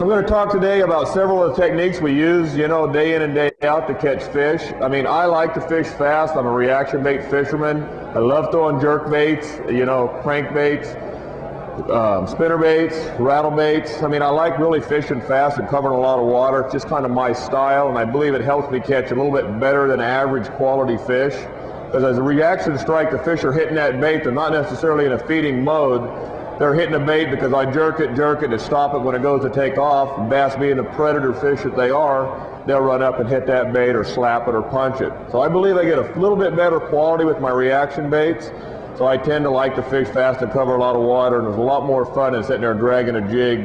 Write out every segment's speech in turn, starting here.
I'm going to talk today about several of the techniques we use, day in and day out to catch fish. I mean, I like to fish fast. I'm a reaction bait fisherman. I love throwing jerk baits, crank baits, spinner baits, rattle baits. I mean, I like really fishing fast and covering a lot of water. It's just kind of my style, and I believe it helps me catch a little bit better than average quality fish. Because as a reaction strike, the fish are hitting that bait. They're not necessarily in a feeding mode. They're hitting the bait because I jerk it to stop it when it goes to take off. Bass being the predator fish that they are, they'll run up and hit that bait or slap it or punch it. So I believe I get a little bit better quality with my reaction baits. So I tend to like to fish fast and cover a lot of water, and there's a lot more fun than sitting there dragging a jig,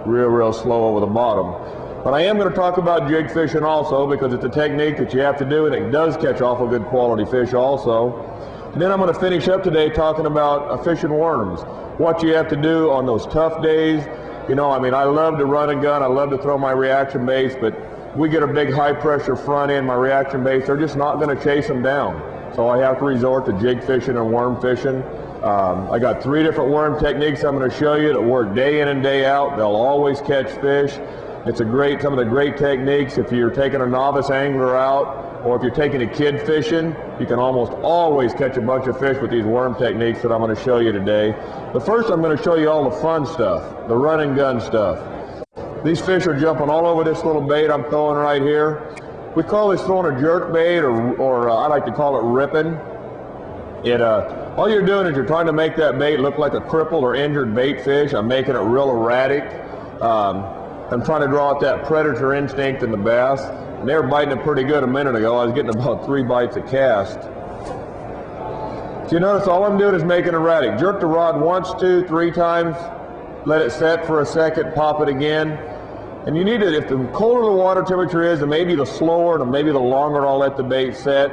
real slow over the bottom. But I am going to talk about jig fishing also, because it's a technique that you have to do, and it does catch awful good quality fish also. And then I'm going to finish up today talking about fishing worms. What you have to do on those tough days. I love to run and gun. I love to throw my reaction baits, but we get a big high pressure front end. My reaction baits, they're just not going to chase them down. So I have to resort to jig fishing and worm fishing. I got 3 different worm techniques I'm going to show you that work day in and day out. They'll always catch fish. It's some of the great techniques. If you're taking a novice angler out, or if you're taking a kid fishing, you can almost always catch a bunch of fish with these worm techniques that I'm going to show you today. But first I'm going to show you all the fun stuff, the run and gun stuff. These fish are jumping all over this little bait I'm throwing right here. We call this throwing a jerk bait, or I like to call it ripping. All you're doing is you're trying to make that bait look like a crippled or injured bait fish. I'm making it real erratic. I'm trying to draw out that predator instinct in the bass. And they were biting it pretty good a minute ago. I was getting about 3 bites a cast. So you notice all I'm doing is making erratic. Jerk the rod once, 2, 3 times, let it set for a second, pop it again. And you need it, if the colder the water temperature is, and maybe the slower, and maybe the longer I'll let the bait set.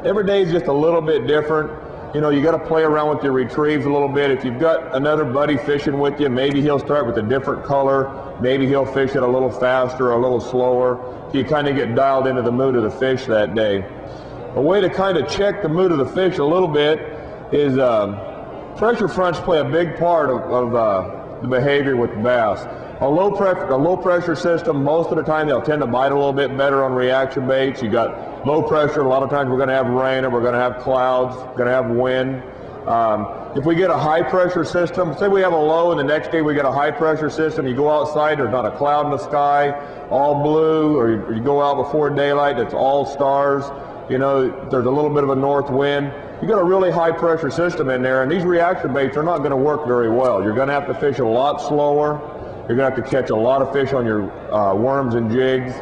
Every day is just a little bit different. You got to play around with your retrieves a little bit. If you've got another buddy fishing with you, maybe he'll start with a different color. Maybe he'll fish it a little faster or a little slower. So you kind of get dialed into the mood of the fish that day. A way to kind of check the mood of the fish a little bit is pressure fronts play a big part of the behavior with bass. A low pressure system, most of the time they'll tend to bite a little bit better on reaction baits. You got low pressure, a lot of times we're going to have rain, or we're going to have clouds, we're going to have wind. If we get a high pressure system, say we have a low and the next day we get a high pressure system, you go outside, there's not a cloud in the sky, all blue, or you go out before daylight, it's all stars, there's a little bit of a north wind. You got a really high pressure system in there, and these reaction baits are not going to work very well. You're going to have to fish a lot slower. You're going to have to catch a lot of fish on your worms and jigs.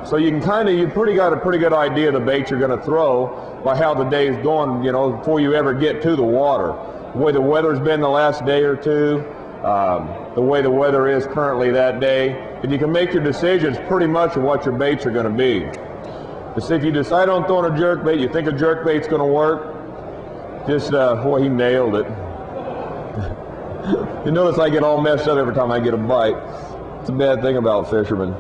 So you've got a pretty good idea of the bait you're going to throw by how the day is going, before you ever get to the water. The way the weather's been the last day or two, the way the weather is currently that day, and you can make your decisions pretty much of what your baits are going to be. If you decide on throwing a jerk bait, you think a jerk bait's going to work, he nailed it. You notice I get all messed up every time I get a bite. It's a bad thing about fishermen.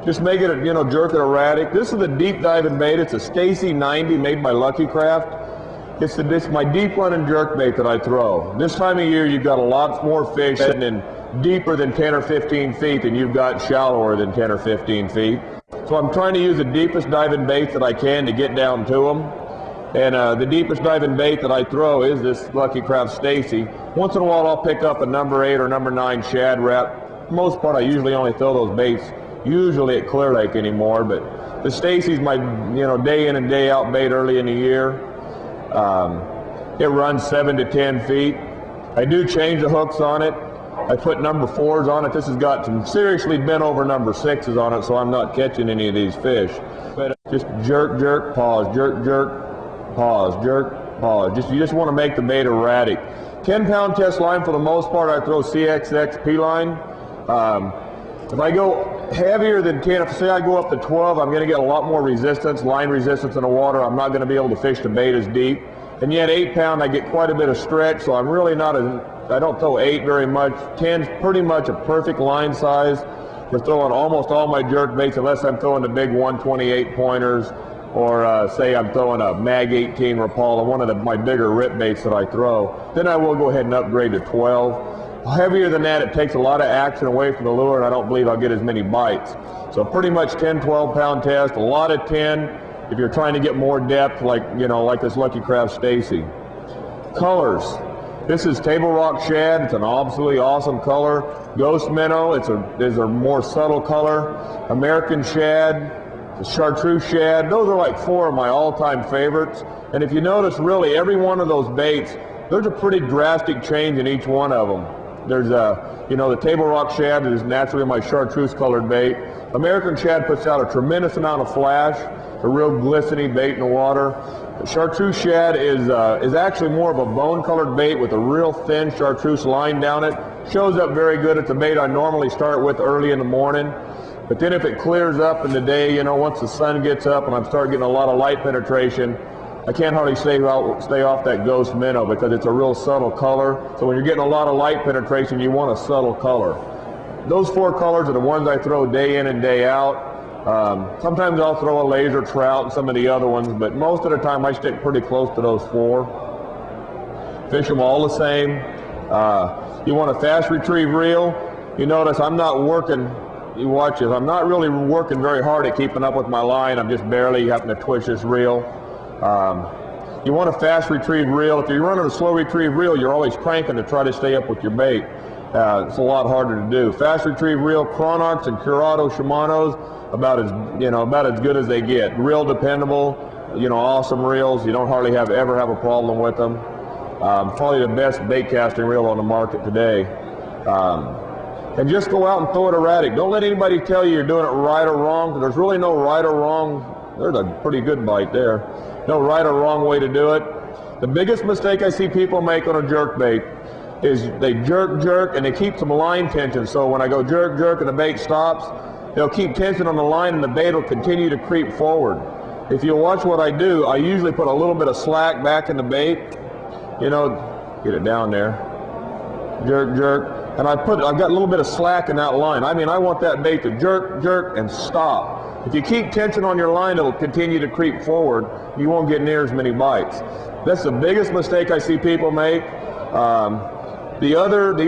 Just make it, jerk it erratic. This is a deep diving bait. It's a Stacy 90 made by Lucky Craft. It's my deep running jerk bait that I throw. This time of year, you've got a lot more fish sitting in deeper than 10 or 15 feet than you've got shallower than 10 or 15 feet. So I'm trying to use the deepest diving bait that I can to get down to them. And the deepest diving bait that I throw is this Lucky Craft Stacy. Once in a while I'll pick up a number 8 or number 9 shad rap. For the most part I usually only throw those baits usually at Clear Lake anymore, but the Stacy's my day in and day out bait early in the year. It runs 7 to 10 feet. I do change the hooks on it. I put number 4s on it. This has got some seriously bent over number 6s on it, so I'm not catching any of these fish. But just jerk, jerk, pause, jerk, jerk, pause, jerk, pause. You just want to make the bait erratic. 10-pound test line for the most part, I throw CXX P line. If I go heavier than 10, if say I go up to 12, I'm going to get a lot more resistance, line resistance in the water. I'm not going to be able to fish the bait as deep. And yet 8-pound, I get quite a bit of stretch, so I'm really I don't throw 8 very much. 10's pretty much a perfect line size for throwing almost all my jerk baits, unless I'm throwing the big 128 pointers, or say I'm throwing a Mag 18 Rapala, one of my bigger rip baits that I throw. Then I will go ahead and upgrade to 12. Heavier than that, it takes a lot of action away from the lure, and I don't believe I'll get as many bites. So pretty much 10, 12 pound test, a lot of 10 if you're trying to get more depth, like, you know, like this Lucky Craft Stacy. Colors. This is Table Rock Shad. It's an absolutely awesome color. Ghost Minnow, is a more subtle color. American Shad, the Chartreuse Shad. Those are like 4 of my all-time favorites. And if you notice, really, every one of those baits, there's a pretty drastic change in each one of them. There's you know, the Table Rock Shad is naturally my chartreuse colored bait. American Shad puts out a tremendous amount of flash, a real glistening bait in the water. The Chartreuse Shad is actually more of a bone colored bait with a real thin chartreuse line down it. Shows up very good. It's a bait I normally start with early in the morning. But then if it clears up in the day, you know, once the sun gets up and I start getting a lot of light penetration, I can't hardly stay off that Ghost Minnow because it's a real subtle color. So when you're getting a lot of light penetration, you want a subtle color. Those 4 colors are the ones I throw day in and day out. Sometimes I'll throw a laser trout and some of the other ones, but most of the time I stick pretty close to those 4. Fish them all the same. You want a fast retrieve reel. You notice I'm not working, you watch this, I'm not really working very hard at keeping up with my line. I'm just barely having to twitch this reel. You want a fast retrieve reel. If you're running a slow retrieve reel, you're always cranking to try to stay up with your bait. It's a lot harder to do. Fast retrieve reel, Chronarchs and Curado Shimano's about as good as they get. Real dependable, you know, awesome reels. You don't hardly ever have a problem with them. Probably the best bait casting reel on the market today. And just go out and throw it erratic. Don't let anybody tell you you're doing it right or wrong, because there's really no right or wrong. There's a pretty good bite there. No right or wrong way to do it. The biggest mistake I see people make on a jerk bait is they jerk, and they keep some line tension. So when I go jerk, and the bait stops, they'll keep tension on the line, and the bait will continue to creep forward. If you watch what I do, I usually put a little bit of slack back in the bait. You know, get it down there. Jerk, and I've got a little bit of slack in that line. I mean, I want that bait to jerk, and stop. If you keep tension on your line, it'll continue to creep forward. You won't get near as many bites. That's the biggest mistake I see people make. The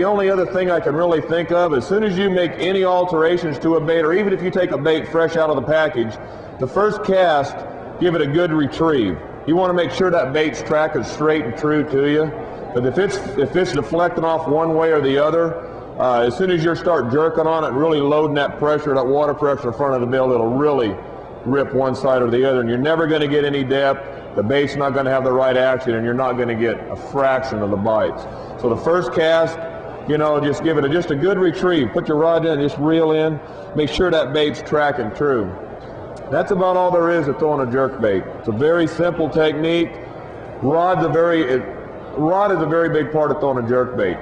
only other thing I can really think of, as soon as you make any alterations to a bait, or even if you take a bait fresh out of the package, the first cast, give it a good retrieve. You want to make sure that bait's tracking straight and true to you. But if it's deflecting off one way or the other, as soon as you start jerking on it, really loading that pressure, that water pressure in front of the bill, it'll really rip one side or the other, and you're never going to get any depth. The bait's not going to have the right action, and you're not going to get a fraction of the bites. So the first cast, you know, just give it just a good retrieve. Put your rod in, just reel in. Make sure that bait's tracking true. That's about all there is to throwing a jerk bait. It's a very simple technique. Rod is a very big part of throwing a jerk bait.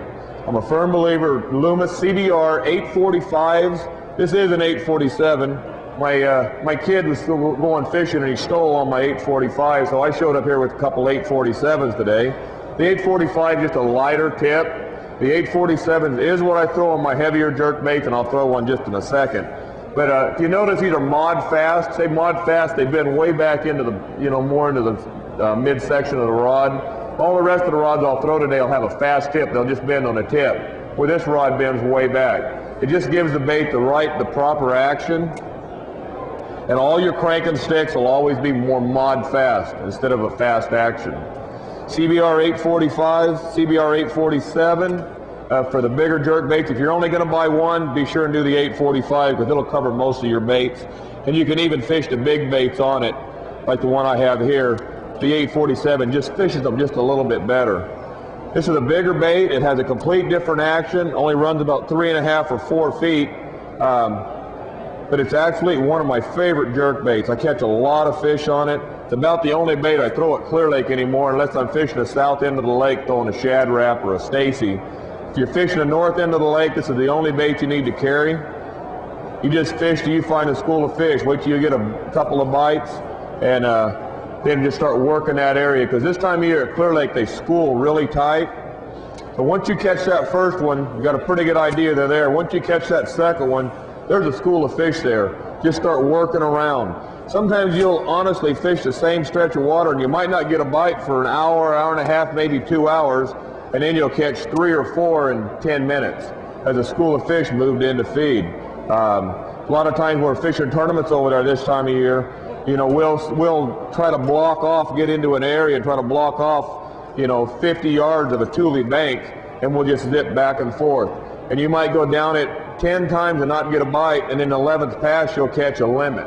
I'm a firm believer. Loomis CBR 845s. This is an 847. My kid was still going fishing and he stole on my 845, so I showed up here with a couple 847s today. The 845 just a lighter tip. The 847 is what I throw on my heavier jerk baits, and I'll throw one just in a second. But if you notice, these are mod fast. Say mod fast, they've been way back into the, more into the midsection of the rod. All the rest of the rods I'll throw today will have a fast tip. They'll just bend on the tip. Where this rod bends way back. It just gives the bait the proper action. And all your cranking sticks will always be more mod fast instead of a fast action. CBR 845, CBR 847 for the bigger jerk baits. If you're only going to buy one, be sure and do the 845 because it'll cover most of your baits. And you can even fish the big baits on it, like the one I have here. The 847 just fishes them just a little bit better. This is a bigger bait. It has a complete different action. Only runs about 3.5 or 4 feet. But it's actually one of my favorite jerk baits. I catch a lot of fish on it. It's about the only bait I throw at Clear Lake anymore unless I'm fishing the south end of the lake throwing a Shad Rap or a Stacy. If you're fishing the north end of the lake, this is the only bait you need to carry. You just fish till you find a school of fish. Wait till you get a couple of bites and then just start working that area, because this time of year at Clear Lake they school really tight. So once you catch that first one, you got a pretty good idea they're there. Once you catch that second one, there's a school of fish there. Just start working around. Sometimes you'll honestly fish the same stretch of water and you might not get a bite for an hour, hour and a half, maybe 2 hours, and then you'll catch 3 or 4 in 10 minutes as a school of fish moved in to feed. A lot of times we're fishing tournaments over there this time of year. You know, we'll try to block off, get into an area and try to block off, you know, 50 yards of a tule bank, and we'll just zip back and forth. And you might go down it 10 times and not get a bite, and in the 11th pass you'll catch a limit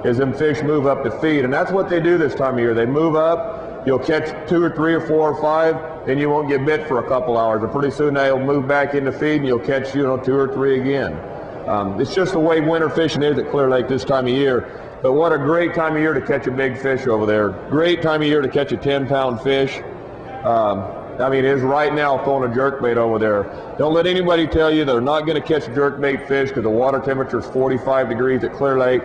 as them fish move up to feed. And that's what they do this time of year. They move up, you'll catch 2 or 3 or 4 or 5, and you won't get bit for a couple hours. And pretty soon they'll move back into feed and you'll catch, you know, 2 or 3 again. It's just the way winter fishing is at Clear Lake this time of year. But what a great time of year to catch a big fish over there. Great time of year to catch a 10-pound fish. I mean, it is right now throwing a jerkbait over there. Don't let anybody tell you they're not going to catch jerkbait fish because the water temperature is 45 degrees at Clear Lake.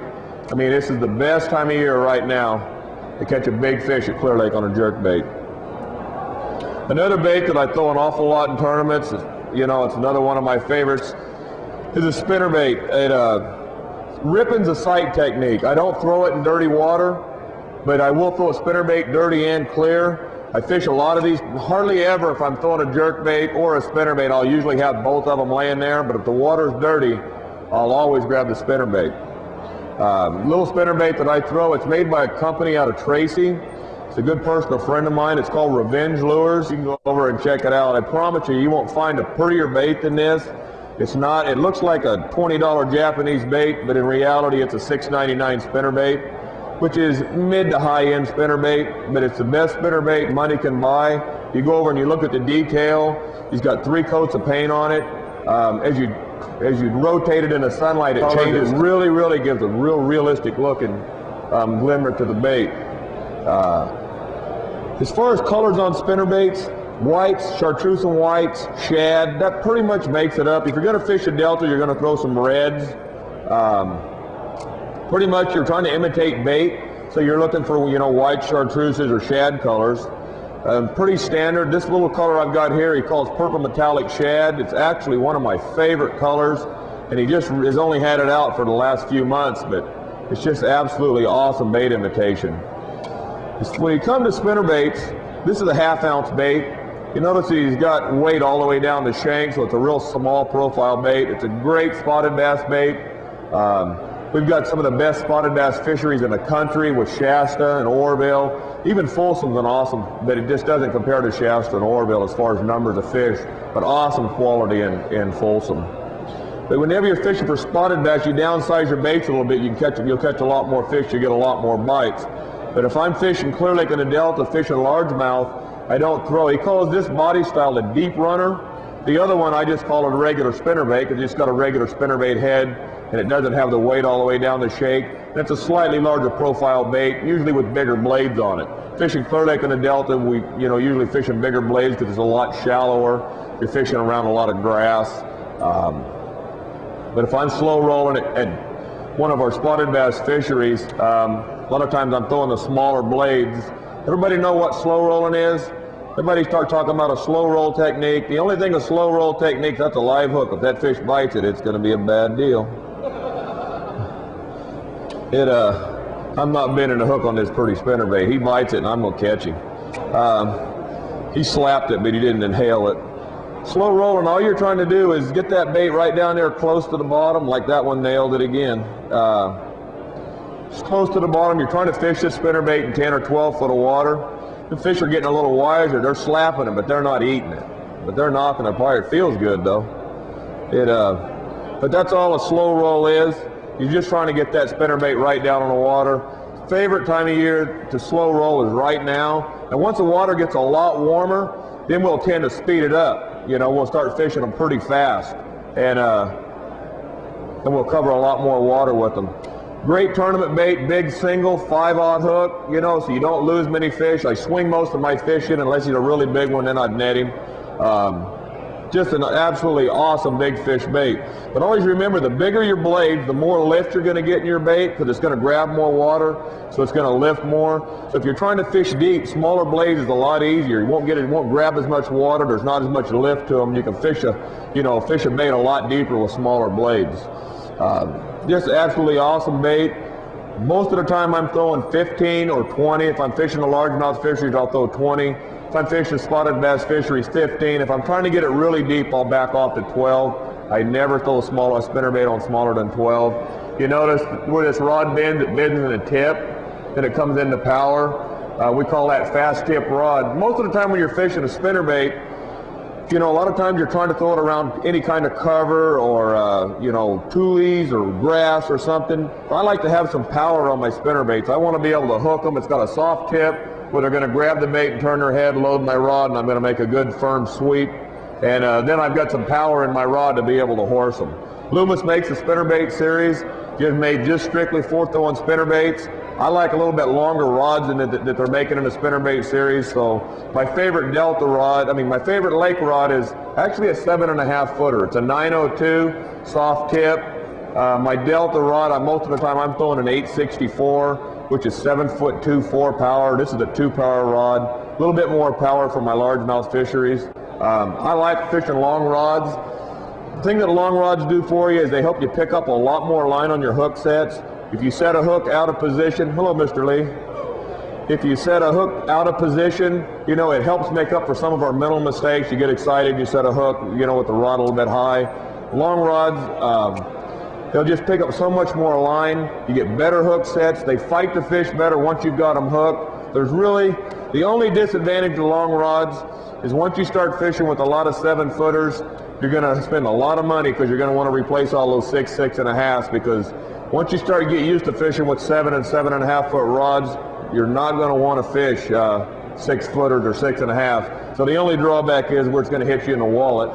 I mean, this is the best time of year right now to catch a big fish at Clear Lake on a jerkbait. Another bait that I throw an awful lot in tournaments, you know, it's another one of my favorites, is a spinnerbait. Ripping's a sight technique. I don't throw it in dirty water, but I will throw a spinnerbait dirty and clear. I fish a lot of these. Hardly ever, if I'm throwing a jerkbait or a spinnerbait, I'll usually have both of them laying there, but if the water's dirty, I'll always grab the spinnerbait. Little spinnerbait that I throw, it's made by a company out of Tracy. It's a good personal friend of mine. It's called Revenge Lures. You can go over and check it out. I promise you, you won't find a prettier bait than this. It's not, it looks like a $20 Japanese bait, but in reality it's a $6.99 spinnerbait, which is mid to high end spinnerbait, but it's the best spinnerbait money can buy. You go over and you look at the detail. He's got 3 coats of paint on it. As you rotate it in the sunlight, it changes. It really gives a real realistic look and glimmer to the bait. As far as colors on spinnerbaits, whites, chartreuse and whites, shad, that pretty much makes it up. If you're going to fish a delta, you're going to throw some reds. Pretty much you're trying to imitate bait, so you're looking for, you know, white chartreuses or shad colors. Pretty standard. This little color I've got here he calls purple metallic shad. It's actually one of my favorite colors, and he just has only had it out for the last few months, but it's just absolutely awesome bait imitation. When you come to spinnerbaits, this is a 1/2 ounce bait. You notice he's got weight all the way down the shank, so it's a real small profile bait. It's a great spotted bass bait. We've got some of the best spotted bass fisheries in the country with Shasta and Oroville. Even Folsom's an awesome, but it just doesn't compare to Shasta and Oroville as far as numbers of fish, but awesome quality in Folsom. But whenever you're fishing for spotted bass, you downsize your baits a little bit, you'll catch a lot more fish, you get a lot more bites. But if I'm fishing Clear Lake in the Delta, fishing largemouth, I don't throw. He calls this body style a deep runner. The other one I just call it a regular spinnerbait because it's got a regular spinnerbait head and it doesn't have the weight all the way down the shank. And it's a slightly larger profile bait, usually with bigger blades on it. Fishing Clear Lake in the Delta, we usually fishing bigger blades because it's a lot shallower. You're fishing around a lot of grass. But if I'm slow rolling at one of our spotted bass fisheries, a lot of times I'm throwing the smaller blades. Everybody know what slow rolling is? Everybody start talking about a slow roll technique. The only thing a slow roll technique, that's a live hook. If that fish bites it, it's going to be a bad deal. I'm not bending a hook on this pretty spinnerbait. He bites it and I'm going to catch him. He slapped it, but he didn't inhale it. Slow rolling, all you're trying to do is get that bait right down there close to the bottom, like that one nailed it again. Just close to the bottom, you're trying to fish this spinnerbait in 10 or 12 foot of water. The fish are getting a little wiser, they're slapping it, but they're not eating it. But they're knocking it apart. It feels good though. But that's all a slow roll is. You're just trying to get that spinnerbait right down on the water. Favorite time of year to slow roll is right now. And once the water gets a lot warmer, then we'll tend to speed it up. You know, we'll start fishing them pretty fast. And then we'll cover a lot more water with them. Great tournament bait, big single, 5/0 hook, you know, so you don't lose many fish. I swing most of my fish in unless he's a really big one, then I'd net him. Just an absolutely awesome big fish bait. But always remember, the bigger your blades, the more lift you're going to get in your bait because it's going to grab more water, so it's going to lift more. So if you're trying to fish deep, smaller blades is a lot easier. You won't grab as much water. There's not as much lift to them. You can fish a bait a lot deeper with smaller blades. Just absolutely awesome bait. Most of the time I'm throwing 15 or 20. If I'm fishing the largemouth fisheries, I'll throw 20. If I'm fishing spotted bass fisheries, 15. If I'm trying to get it really deep, I'll back off to 12. I never throw a spinnerbait on smaller than 12. You notice where this rod bends, it bends in the tip, then it comes into power. We call that fast tip rod. Most of the time when you're fishing a spinnerbait, you know, a lot of times you're trying to throw it around any kind of cover or, you know, tules or grass or something. I like to have some power on my spinnerbaits. I want to be able to hook them. It's got a soft tip where they're going to grab the bait and turn their head, load my rod, and I'm going to make a good firm sweep. And then I've got some power in my rod to be able to horse them. Loomis makes a spinnerbait series, made just strictly for throwing spinnerbaits. I like a little bit longer rods than that they're making in the spinnerbait series. So my favorite Delta rod, my favorite lake rod is actually a 7.5 footer. It's a 902 soft tip. My Delta rod, most of the time I'm throwing an 864, which is 7'2", 4 power. This is a 2 power rod. A little bit more power for my largemouth fisheries. I like fishing long rods. The thing that long rods do for you is they help you pick up a lot more line on your hook sets. If you set a hook out of position, hello Mr. Lee. If you set a hook out of position, you know, it helps make up for some of our mental mistakes. You get excited, you set a hook, you know, with the rod a little bit high. Long rods, they'll just pick up so much more line. You get better hook sets. They fight the fish better once you've got them hooked. There's really, the only disadvantage of long rods is once you start fishing with a lot of 7-footers, you're going to spend a lot of money because you're going to want to replace all those 6, 6.5s, because once you start to get used to fishing with 7 and 7.5 foot rods, you're not going to want to fish 6-footers or 6.5. So the only drawback is where it's going to hit you in the wallet.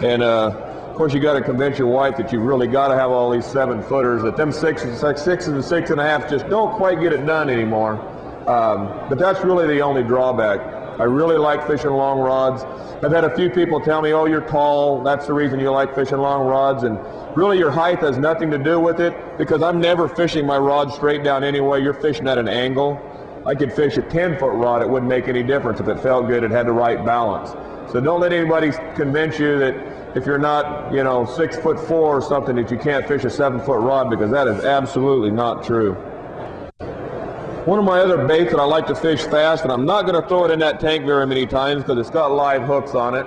And of course you got to convince your wife that you really got to have all these 7-footers, that them 6s and 6.5s just don't quite get it done anymore. But that's really the only drawback. I really like fishing long rods. I've had a few people tell me, oh, you're tall, that's the reason you like fishing long rods. And really your height has nothing to do with it, because I'm never fishing my rod straight down anyway. You're fishing at an angle. I could fish a 10-foot rod, it wouldn't make any difference. If it felt good, it had the right balance. So don't let anybody convince you that if you're not, you know, 6'4" or something, that you can't fish a 7-foot rod, because that is absolutely not true. One of my other baits that I like to fish fast, and I'm not going to throw it in that tank very many times because it's got live hooks on it,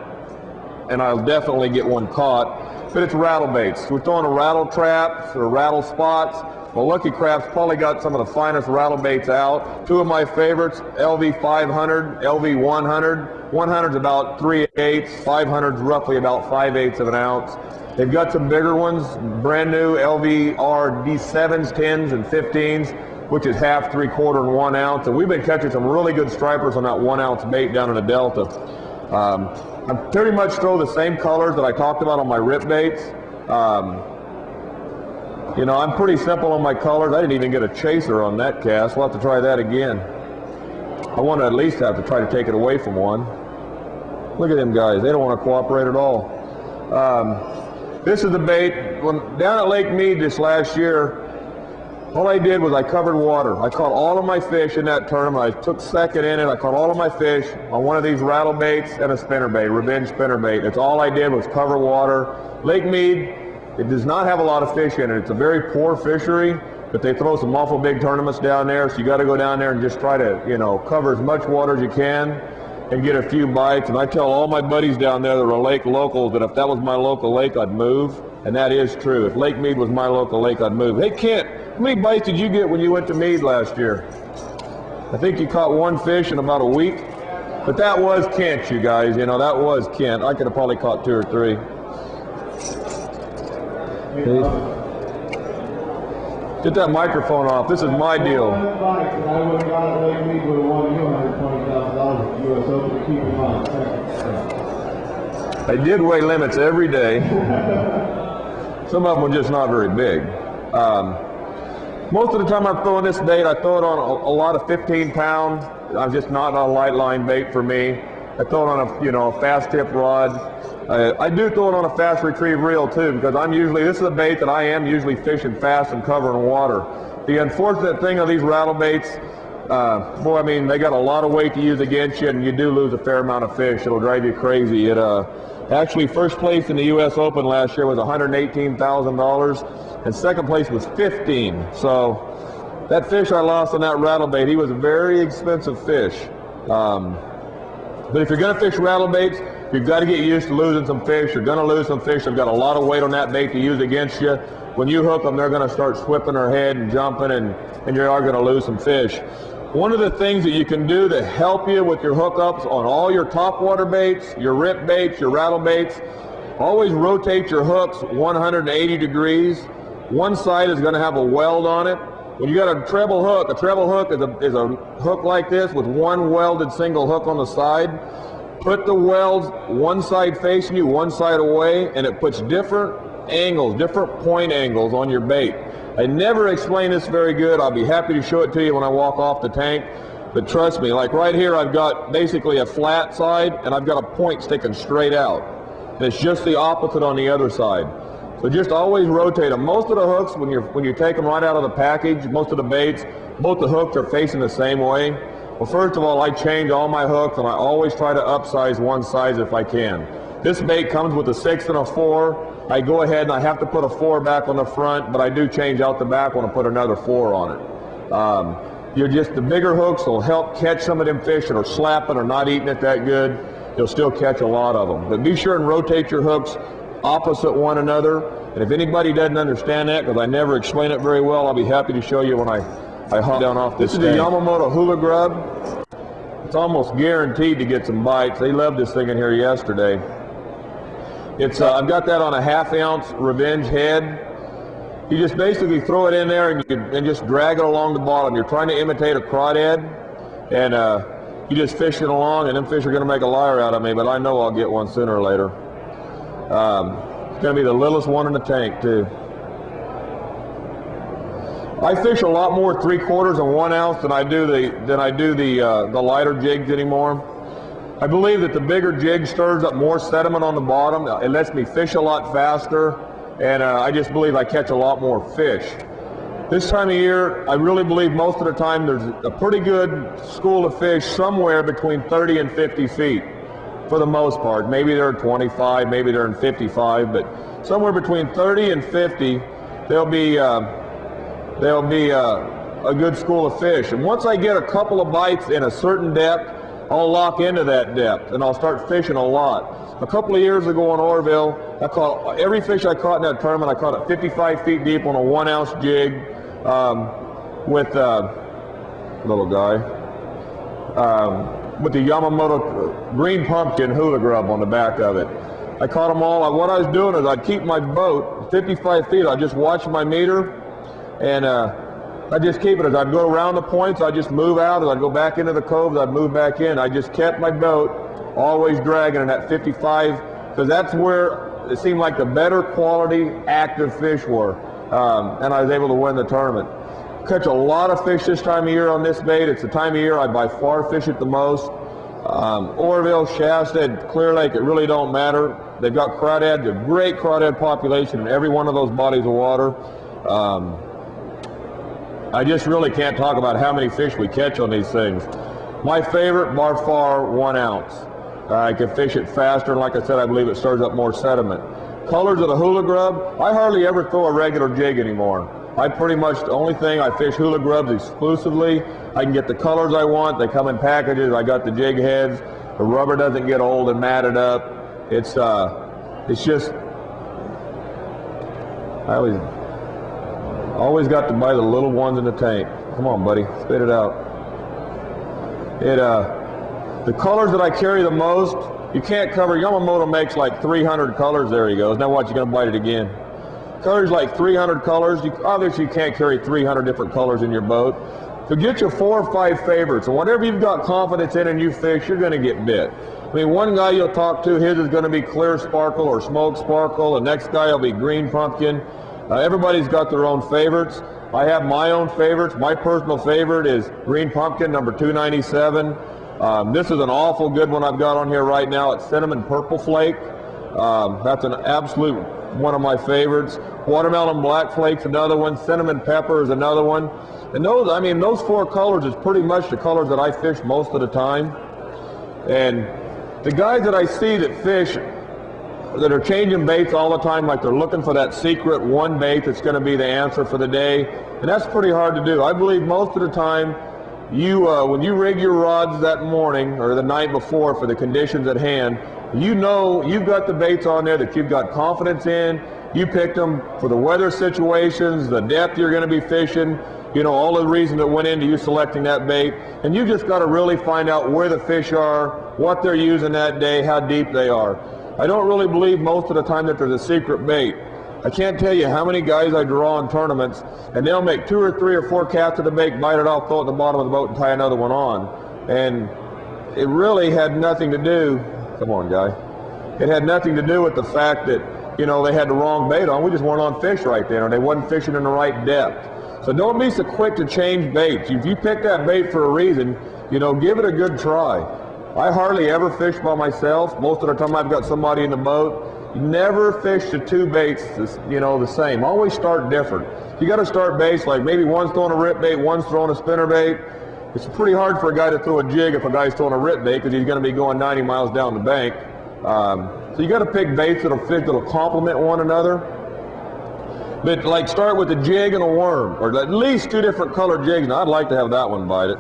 and I'll definitely get one caught, but it's rattle baits. We're throwing a rattle traps or rattle spots. Well, Lucky Craft's probably got some of the finest rattle baits out. Two of my favorites, LV 500, LV 100. 100's about 3/8, 500's roughly about 5/8 of an ounce. They've got some bigger ones, brand new LVR D7s, 10s, and 15s, which is half, 3/4, and 1 ounce. And we've been catching some really good stripers on that 1 ounce bait down in the Delta. I pretty much throw the same colors that I talked about on my rip baits. You know, I'm pretty simple on my colors. I didn't even get a chaser on that cast. We'll have to try that again. I want to at least have to try to take it away from one. Look at them guys. They don't want to cooperate at all. This is the bait. Down at Lake Mead this last year, all I did was I covered water. I caught all of my fish in that tournament. I took second in it. I caught all of my fish on one of these rattle baits and a spinnerbait, revenge spinnerbait. That's all I did was cover water. Lake Mead, it does not have a lot of fish in it. It's a very poor fishery, but they throw some awful big tournaments down there, so you got to go down there and just try to, you know, cover as much water as you can and get a few bites. And I tell all my buddies down there that are lake locals that if that was my local lake, I'd move. And that is true. If Lake Mead was my local lake, I'd move. Hey, Kent, how many bites did you get when you went to Mead last year? I think you caught one fish in about a week. But that was Kent, you guys. You know, that was Kent. I could have probably caught 2 or 3. Get that microphone off. This is my deal. I did weigh limits every day. Some of them were just not very big. Most of the time I'm throwing this bait, I throw it on a lot of 15 pound. I'm just not a light line bait for me. I throw it on a fast tip rod. I do throw it on a fast retrieve reel too, because this is a bait that I am usually fishing fast and covering water. The unfortunate thing of these rattle baits, boy, I mean, they got a lot of weight to use against you, and you do lose a fair amount of fish. It'll drive you crazy. It actually first place in the U.S. Open last year was $118,000, and second place was $15,000. So That fish I lost on that rattle bait, he was a very expensive fish. But if you're going to fish rattle baits, you've got to get used to losing some fish. You're going to lose some fish. They've got a lot of weight on that bait to use against you. When you hook them, they're going to start swipping their head and jumping, and you are going to lose some fish. One of the things that you can do to help you with your hookups on all your topwater baits, your rip baits, your rattle baits, always rotate your hooks 180 degrees. One side is going to have a weld on it. When you got a treble hook is a hook like this with one welded single hook on the side. Put the welds one side facing you, one side away, and it puts different angles, different point angles on your bait. I never explain this very good. I'll be happy to show it to you when I walk off the tank. But trust me, like right here, I've got basically a flat side, and I've got a point sticking straight out. And it's just the opposite on the other side. So just always rotate them. Most of the hooks, when you take them right out of the package, most of the baits, both the hooks are facing the same way. Well, first of all, I change all my hooks, and I always try to upsize one size if I can. This bait comes with a 6 and a 4. I go ahead and I have to put a 4 back on the front, but I do change out the back when I put another 4 on it. The bigger hooks will help catch some of them fish that are slapping or not eating it that good. You'll still catch a lot of them. But be sure and rotate your hooks opposite one another. And if anybody doesn't understand that, because I never explain it very well, I'll be happy to show you when I hop down off this. This is the Yamamoto Hula Grub. It's almost guaranteed to get some bites. They loved this thing in here yesterday. I've got that on a 1/2 ounce Revenge head. You just basically throw it in there and just drag it along the bottom. You're trying to imitate a crawdad, and you just fish it along, and them fish are going to make a liar out of me, but I know I'll get one sooner or later. It's going to be the littlest one in the tank, too. I fish a lot more 3/4 and 1 ounce than I do the lighter jigs anymore. I believe that the bigger jig stirs up more sediment on the bottom. It lets me fish a lot faster, and I just believe I catch a lot more fish. This time of year, I really believe most of the time there's a pretty good school of fish somewhere between 30 and 50 feet for the most part. Maybe they're 25, maybe they're in 55, but somewhere between 30 and 50, there'll be a good school of fish. And once I get a couple of bites in a certain depth, I'll lock into that depth and I'll start fishing a lot. A couple of years ago in Orville, I caught every fish I caught in that tournament. I caught it 55 feet deep on a 1 ounce jig with little guy with the Yamamoto Green Pumpkin Hula Grub on the back of it. I caught them all. What I was doing is I'd keep my boat 55 feet. I'd just watch my meter, and I just keep it. As I'd go around the points, I'd just move out. As I'd go back into the coves, I'd move back in. I just kept my boat always dragging in at 55, because that's where it seemed like the better quality active fish were, and I was able to win the tournament. Catch a lot of fish this time of year on this bait. It's the time of year I by far fish it the most. Orville, Shasta, Clear Lake, it really don't matter. They've got crawdad, a great crawdad population in every one of those bodies of water. I just really can't talk about how many fish we catch on these things. My favorite, by far, 1 ounce. I can fish it faster, and like I said, I believe it stirs up more sediment. Colors of the Hula Grub, I hardly ever throw a regular jig anymore. I pretty much, the only thing I fish Hula Grubs exclusively. I can get the colors I want. They come in packages. I got the jig heads. The rubber doesn't get old and matted up. It's just, I always got to buy the little ones in the tank. Come on, buddy, spit it out. The colors that I carry the most, you can't cover. Yamamoto makes like 300 colors. There he goes. Now watch, you're going to bite it again. Colors like 300 colors. Obviously, you can't carry 300 different colors in your boat. So get your 4 or 5 favorites. And whatever you've got confidence in and you fish, you're going to get bit. I mean, one guy you'll talk to, his is going to be clear sparkle or smoke sparkle. The next guy will be green pumpkin. Everybody's got their own favorites. I have my own favorites. My personal favorite is green pumpkin, number 297. This is an awful good one I've got on here right now. It's cinnamon purple flake. That's an absolute one of my favorites. Watermelon black flake's another one. Cinnamon pepper is another one. And those 4 colors is pretty much the colors that I fish most of the time. And the guys that I see that fish, that are changing baits all the time, like they're looking for that secret one bait that's going to be the answer for the day, And that's pretty hard to do. I believe most of the time, when you rig your rods that morning or the night before for the conditions at hand, you know you've got the baits on there that you've got confidence in. You picked them for the weather situations, the depth you're going to be fishing, all the reason that went into you selecting that bait. And you just got to really find out where the fish are, what they're using that day, how deep they are. I don't really believe most of the time that there's a secret bait. I can't tell you how many guys I draw in tournaments, and they'll make 2 or 3 or 4 casts of the bait, bite it off, throw it at the bottom of the boat, and tie another one on. And it really had nothing to do, come on, guy. It had nothing to do with the fact that, they had the wrong bait on. We just weren't on fish right then, or they wasn't fishing in the right depth. So don't be so quick to change baits. If you pick that bait for a reason, give it a good try. I hardly ever fish by myself. Most of the time I've got somebody in the boat. Never fish the 2 baits, the same. Always start different. You got to start baits like maybe one's throwing a rip bait, one's throwing a spinner bait. It's pretty hard for a guy to throw a jig if a guy's throwing a rip bait because he's going to be going 90 miles down the bank. So you got to pick baits that'll complement one another. But like start with a jig and a worm, or at least 2 different colored jigs. Now I'd like to have that one bite it.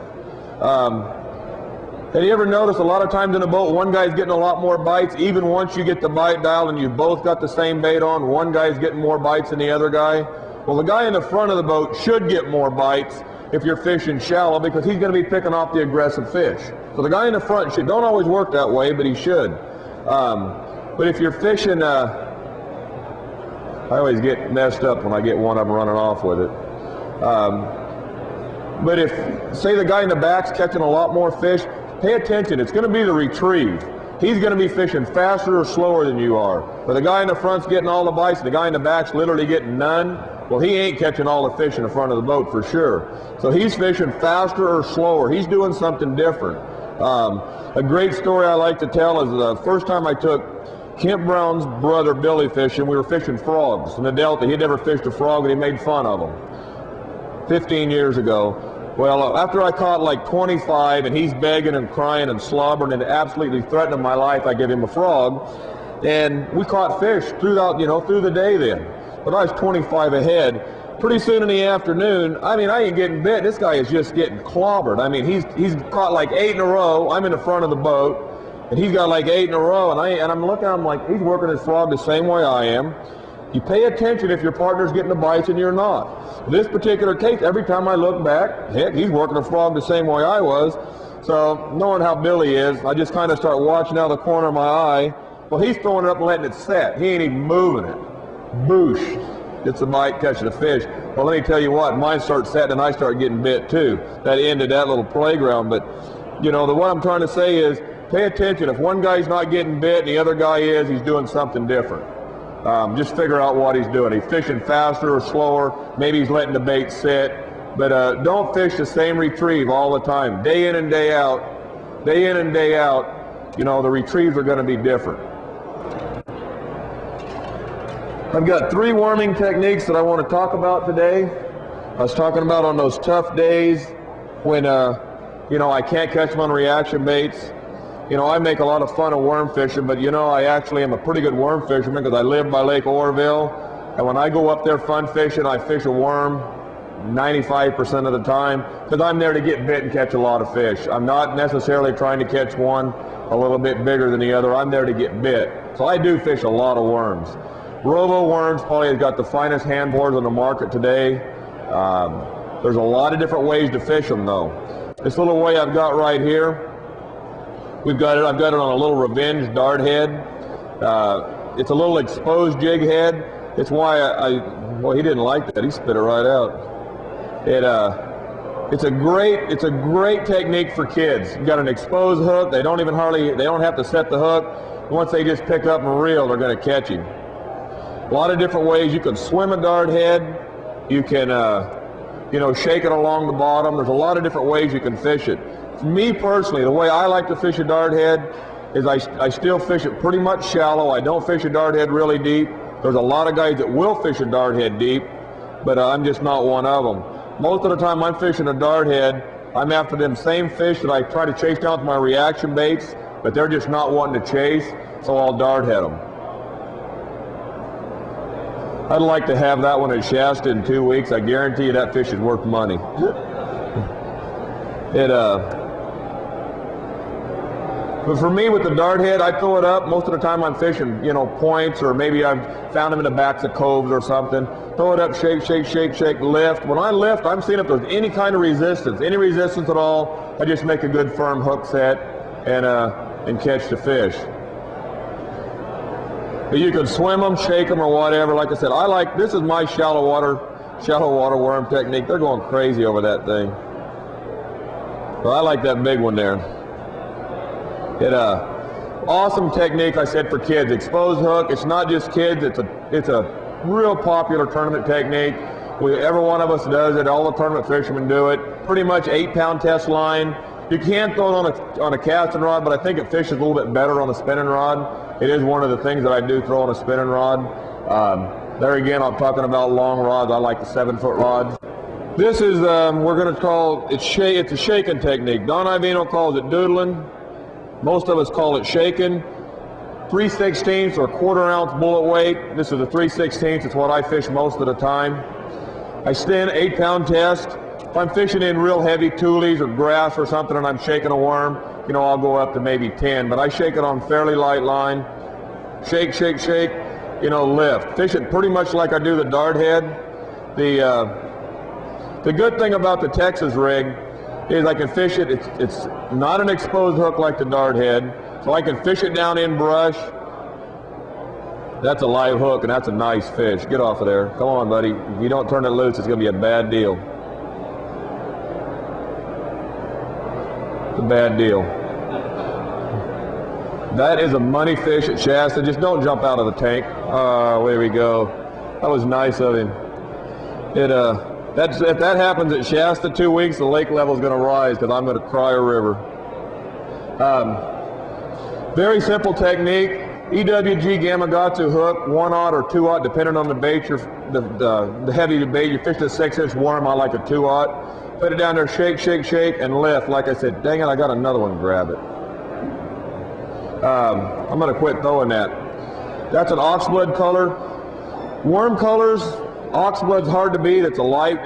Have you ever noticed a lot of times in a boat, one guy's getting a lot more bites, even once you get the bite dial and you've both got the same bait on, one guy's getting more bites than the other guy? Well, the guy in the front of the boat should get more bites if you're fishing shallow because he's going to be picking off the aggressive fish. So the guy in the front don't always work that way, but he should. But if you're fishing, I always get messed up when I get one of them running off with it. But if, say the guy in the back's catching a lot more fish, pay attention, it's going to be the retrieve. He's going to be fishing faster or slower than you are. But the guy in the front's getting all the bites, and the guy in the back's literally getting none. Well, he ain't catching all the fish in the front of the boat for sure. So he's fishing faster or slower. He's doing something different. A great story I like to tell is the first time I took Kent Brown's brother Billy fishing. We were fishing frogs in the Delta. He'd never fished a frog, and he made fun of them 15 years ago. Well, after I caught like 25 and he's begging and crying and slobbering and absolutely threatening my life, I give him a frog. And we caught fish throughout, through the day then. But I was 25 ahead. Pretty soon in the afternoon, I ain't getting bit. This guy is just getting clobbered. He's caught like 8 in a row. I'm in the front of the boat, and he's got like 8 in a row. And I'm looking at him like he's working his frog the same way I am. You pay attention if your partner's getting the bites and you're not. In this particular case, every time I look back, heck, he's working a frog the same way I was. So knowing how Billy is, I just kind of start watching out of the corner of my eye. Well, he's throwing it up and letting it set. He ain't even moving it. Boosh. Gets a bite, catches a fish. Well, let me tell you what, mine starts setting and I start getting bit too. That ended that little playground. But, what I'm trying to say is, pay attention. If one guy's not getting bit and the other guy is, he's doing something different. Just figure out what he's doing. He's fishing faster or slower. Maybe he's letting the bait sit. But don't fish the same retrieve all the time. Day in and day out, the retrieves are going to be different. I've got 3 worming techniques that I want to talk about today. I was talking about on those tough days when, I can't catch them on reaction baits. I make a lot of fun of worm fishing, but I actually am a pretty good worm fisherman because I live by Lake Oroville. And when I go up there fun fishing, I fish a worm 95% of the time because I'm there to get bit and catch a lot of fish. I'm not necessarily trying to catch one a little bit bigger than the other. I'm there to get bit. So I do fish a lot of worms. Rovo Worms probably has got the finest hand boards on the market today. There's a lot of different ways to fish them though. This little way I've got right here, I've got it on a little Revenge dart head. It's a little exposed jig head. It's why well, he didn't like that. He spit it right out. It's a great technique for kids. You've got an exposed hook. They don't have to set the hook. Once they just pick up and reel, they're going to catch him. A lot of different ways. You can swim a dart head. You can, shake it along the bottom. There's a lot of different ways you can fish it. For me personally, the way I like to fish a dart head is I still fish it pretty much shallow. I don't fish a dart head really deep. There's a lot of guys that will fish a dart head deep, but I'm just not one of them. Most of the time I'm fishing a dart head, I'm after them same fish that I try to chase down with my reaction baits, but they're just not wanting to chase, so I'll dart head them. I'd like to have that one at Shasta in 2 weeks. I guarantee you that fish is worth money. But for me, with the dart head, I throw it up. Most of the time I'm fishing, points, or maybe I've found them in the backs of coves or something. Throw it up, shake, shake, shake, shake, lift. When I lift, I'm seeing if there's any kind of resistance, any resistance at all. I just make a good firm hook set and catch the fish. But you can swim them, shake them, or whatever. Like I said, this is my shallow water worm technique. They're going crazy over that thing. But I like that big one there. Awesome technique, I said, for kids. Exposed hook. It's not just kids. It's a real popular tournament technique. Every one of us does it. All the tournament fishermen do it. Pretty much 8-pound test line. You can throw it on a casting rod, but I think it fishes a little bit better on a spinning rod. It is one of the things that I do throw on a spinning rod. There again, I'm talking about long rods. I like the 7-foot rods. This is we're going to call it's a shaking technique. Don Ivino calls it doodling. Most of us call it shaking. 3/16 or 1/4 ounce bullet weight. This is a 3/16. It's what I fish most of the time. I stand 8-pound test. If I'm fishing in real heavy tules or grass or something and I'm shaking a worm, I'll go up to maybe 10. But I shake it on fairly light line. Shake, shake, shake. Lift. Fish it pretty much like I do the dart head. The good thing about the Texas rig is I can fish it. It's not an exposed hook like the dart head, so I can fish it down in brush. That's a live hook, and that's a nice fish. Get off of there. Come on, buddy. If you don't turn it loose, it's going to be a bad deal. It's a bad deal. That is a money fish at Shasta. Just don't jump out of the tank. There we go. That was nice of him. If that happens at Shasta 2 weeks, the lake level is going to rise because I'm going to cry a river. Very simple technique. EWG Gamakatsu hook, 1/0 or 2/0, depending on the bait. The heavier the bait, you fish a 6-inch worm, I like a 2/0. Put it down there, shake, shake, shake, and lift. Like I said, dang it, I got another one, grab it. I'm going to quit throwing that. That's an oxblood color. Worm colors, oxblood's hard to beat. It's a light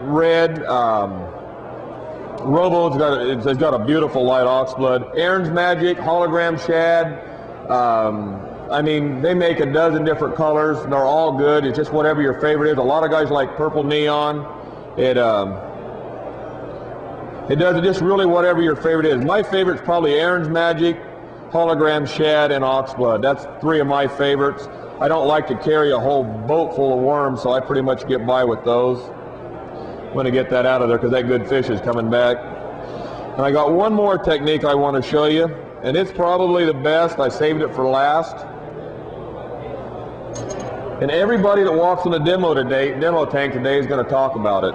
red. Robo, it's got a beautiful light oxblood. Aaron's Magic, hologram shad. They make a dozen different colors. They're all good. It's just whatever your favorite is. A lot of guys like purple neon. It does it just really whatever your favorite is. My favorite's probably Aaron's Magic, hologram shad, and oxblood. That's 3 of my favorites. I don't like to carry a whole boat full of worms, so I pretty much get by with those. I'm going to get that out of there because that good fish is coming back. And I got one more technique I want to show you, and it's probably the best. I saved it for last. And everybody that walks in the demo tank today is going to talk about it.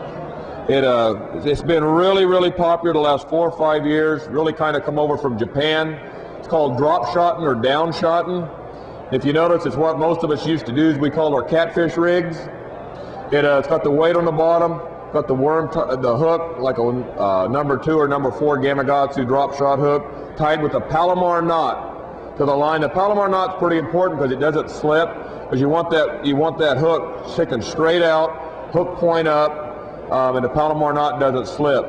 It's been really, really popular the last 4 or 5 years. Really kind of come over from Japan. It's called drop shotting or down shotting. If you notice, it's what most of us used to do. Is we call our catfish rigs. It's got the weight on the bottom, got the worm, the hook like a number 2 or number 4 Gamakatsu drop shot hook, tied with a Palomar knot to the line. The Palomar knot's pretty important because it doesn't slip. Because you want that hook sticking straight out, hook point up, and the Palomar knot doesn't slip.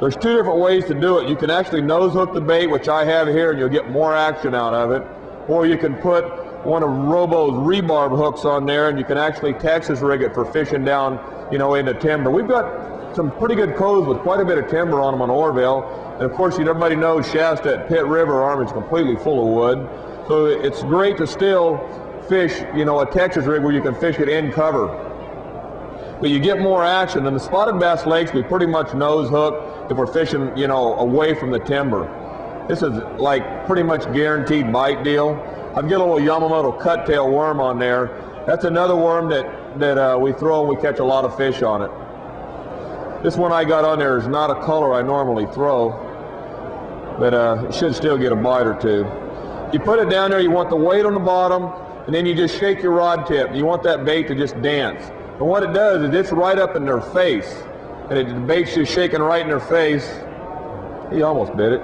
There's 2 different ways to do it. You can actually nose hook the bait, which I have here, and you'll get more action out of it. Or you can put one of Robo's rebarb hooks on there, and you can actually Texas rig it for fishing down, into timber. We've got some pretty good coves with quite a bit of timber on them on Orville. And of course, everybody knows Shasta at Pitt River Arm is completely full of wood. So it's great to still fish, a Texas rig where you can fish it in cover. But you get more action. In the spotted bass lakes, we pretty much nose hook if we're fishing, away from the timber. This is like pretty much guaranteed bite deal. I've got a little Yamamoto cut-tail worm on there. That's another worm that we throw and we catch a lot of fish on it. This one I got on there is not a color I normally throw, but it should still get a bite or 2. You put it down there, you want the weight on the bottom, and then you just shake your rod tip. You want that bait to just dance. And what it does is it's right up in their face, and the bait's just shaking right in their face. He almost bit it.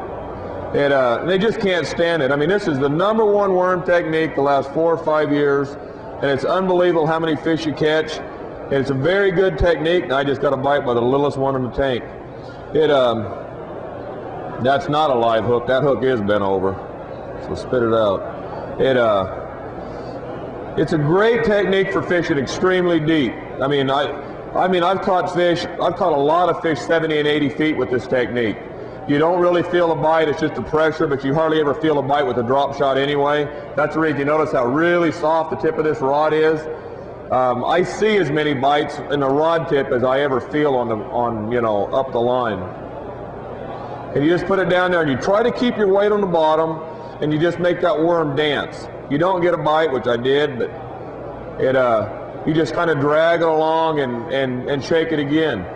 And they just can't stand it. This is the #1 worm technique the last 4 or 5 years. and it's unbelievable how many fish you catch. And it's a very good technique, and I just got a bite by the littlest one in the tank. That's not a live hook. That hook is bent over, so spit it out. It's a great technique for fishing extremely deep. I mean, I've caught a lot of fish 70 and 80 feet with this technique. You don't really feel a bite, it's just the pressure, but you hardly ever feel a bite with a drop shot anyway. That's the reason you notice how really soft the tip of this rod is. I see as many bites in the rod tip as I ever feel up the line. And you just put it down there and you try to keep your weight on the bottom and you just make that worm dance. You don't get a bite, which I did, but you just kind of drag it along and shake it again.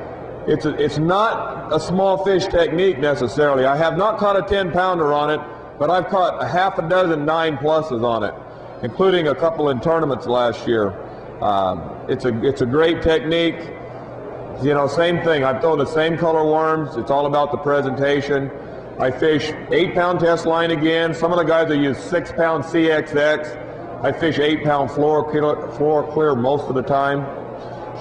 It's not a small fish technique necessarily. I have not caught a 10-pounder on it, but I've caught a half a dozen 9-pluses on it, including a couple in tournaments last year. It's a great technique. Same thing. I've thrown the same color worms. It's all about the presentation. I fish 8-pound test line again. Some of the guys will use 6-pound CXX. I fish 8-pound floor clear most of the time.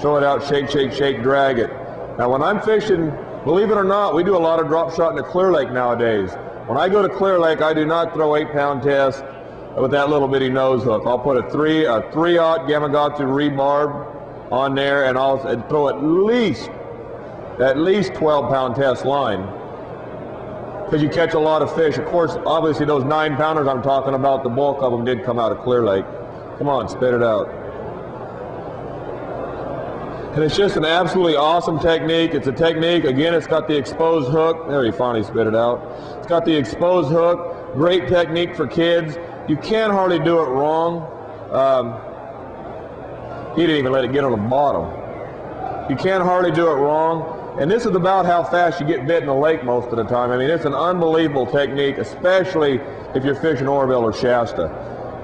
Show it out, shake, shake, shake, drag it. Now when I'm fishing, believe it or not, we do a lot of drop shot in the Clear Lake nowadays. When I go to Clear Lake, I do not throw 8-pound test with that little bitty nose hook. I'll put a 3/0 Gamakatsu rebarb on there, and I'll throw at least 12-pound test line, because you catch a lot of fish. Of course, obviously those 9-pounders I'm talking about, the bulk of them did come out of Clear Lake. Come on, spit it out. And it's just an absolutely awesome technique. It's a technique, again, it's got the exposed hook. There, he finally spit it out. It's got the exposed hook. Great technique for kids. You can't hardly do it wrong. He didn't even let it get on the bottom. You can't hardly do it wrong. And this is about how fast you get bit in the lake most of the time. I mean, it's an unbelievable technique, especially if you're fishing Oroville or Shasta.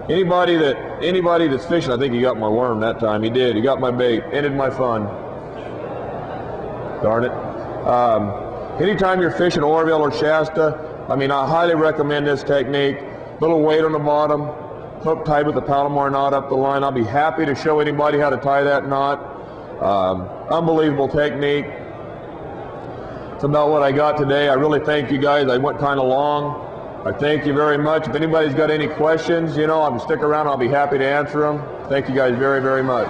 Anybody that's fishing, I think he got my worm that time. He did. He got my bait. Ended my fun. Darn it. Anytime you're fishing Oroville or Shasta, I highly recommend this technique. Little weight on the bottom, hook tied with a Palomar knot up the line. I'll be happy to show anybody how to tie that knot. Unbelievable technique. That's about what I got today. I really thank you guys. I went kind of long. I thank you very much. If anybody's got any questions, I'll stick around. I'll be happy to answer them. Thank you guys very, very much.